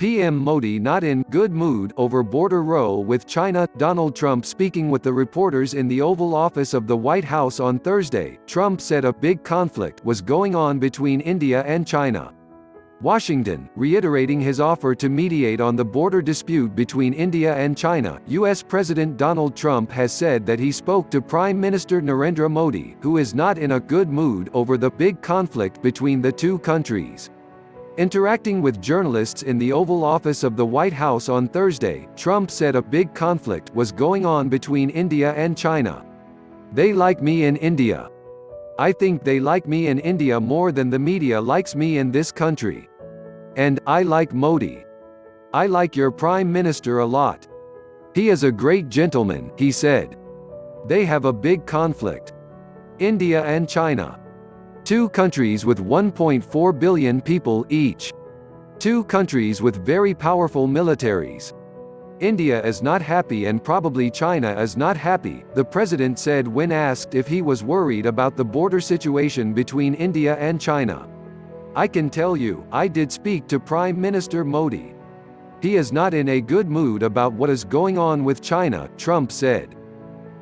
PM Modi not in good mood over border row with China. Donald Trump speaking with the reporters in the Oval Office of the White House on Thursday, Trump said a big conflict was going on between India and China. Washington, reiterating his offer to mediate on the border dispute between India and China, U.S. President Donald Trump has said that he spoke to Prime Minister Narendra Modi, who is not in a good mood over the big conflict between the two countries. Interacting with journalists in the Oval Office of the White House on Thursday, Trump said a big conflict was going on between India and China. They like me in India. I think they like me in India more than the media likes me in this country. And I like Modi. I like your Prime Minister a lot. He is a great gentleman, he said. They have a big conflict. India and China. Two countries with 1.4 billion people each. Two countries with very powerful militaries. India is not happy and probably China is not happy, the president said when asked if he was worried about the border situation between India and China. I can tell you, I did speak to Prime Minister Modi. He is not in a good mood about what is going on with China, Trump said.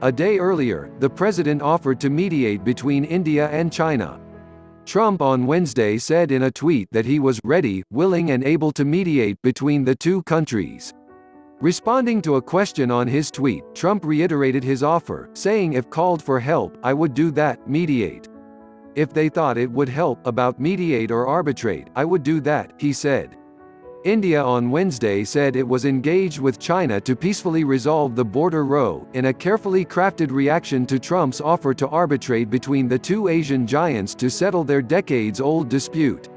A day earlier, the president offered to mediate between India and China. Trump on Wednesday said in a tweet that he was ready, willing and able to mediate between the two countries. Responding to a question on his tweet, Trump reiterated his offer, saying if called for help, I would do that, mediate. If they thought it would help, about mediate or arbitrate, I would do that, he said. India on Wednesday said it was engaged with China to peacefully resolve the border row, in a carefully crafted reaction to Trump's offer to arbitrate between the two Asian giants to settle their decades-old dispute.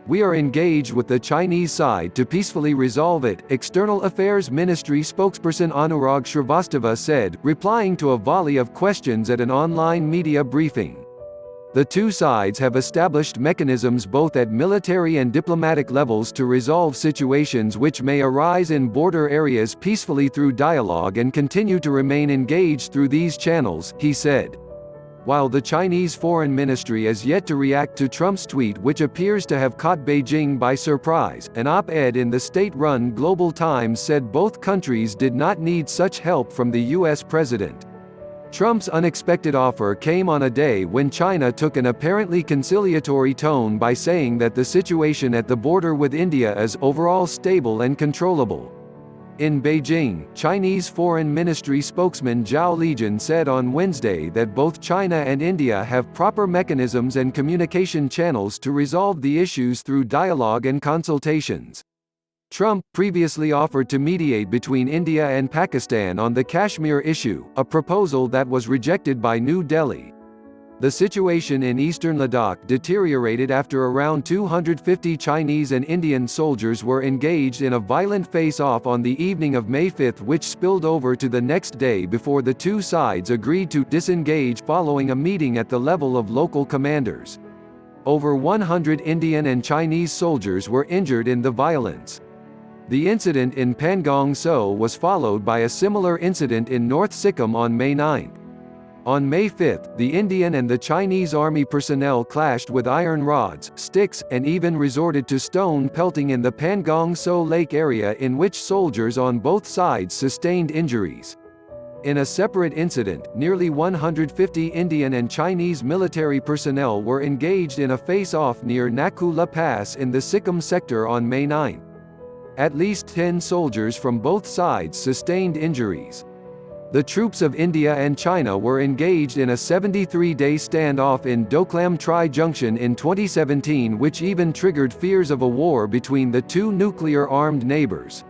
We are engaged with the Chinese side to peacefully resolve it, External Affairs Ministry spokesperson Anurag Shrivastava said, replying to a volley of questions at an online media briefing. The two sides have established mechanisms both at military and diplomatic levels to resolve situations which may arise in border areas peacefully through dialogue and continue to remain engaged through these channels, he said. While the Chinese Foreign Ministry is yet to react to Trump's tweet, which appears to have caught Beijing by surprise, an op-ed in the state-run Global Times said both countries did not need such help from the U.S. president. Trump's unexpected offer came on a day when China took an apparently conciliatory tone by saying that the situation at the border with India is overall stable and controllable. In Beijing, Chinese Foreign Ministry spokesman Zhao Lijian said on Wednesday that both China and India have proper mechanisms and communication channels to resolve the issues through dialogue and consultations. Trump previously offered to mediate between India and Pakistan on the Kashmir issue, a proposal that was rejected by New Delhi. The situation in eastern Ladakh deteriorated after around 250 Chinese and Indian soldiers were engaged in a violent face-off on the evening of May 5, which spilled over to the next day before the two sides agreed to disengage following a meeting at the level of local commanders. Over 100 Indian and Chinese soldiers were injured in the violence. The incident in Pangong So was followed by a similar incident in North Sikkim on May 9. On May 5, the Indian and the Chinese army personnel clashed with iron rods, sticks, and even resorted to stone pelting in the Pangong So Lake area, in which soldiers on both sides sustained injuries. In a separate incident, nearly 150 Indian and Chinese military personnel were engaged in a face-off near Naku La Pass in the Sikkim sector on May 9. At least 10 soldiers from both sides sustained injuries. The troops of India and China were engaged in a 73-day standoff in Doklam Tri Junction in 2017, which even triggered fears of a war between the two nuclear-armed neighbors.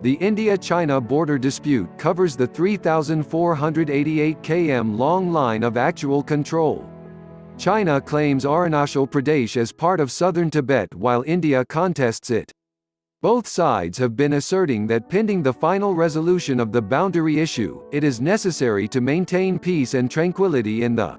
The India-China border dispute covers the 3,488 km long line of actual control. China claims Arunachal Pradesh as part of southern Tibet while India contests it. Both sides have been asserting that pending the final resolution of the boundary issue, it is necessary to maintain peace and tranquility in the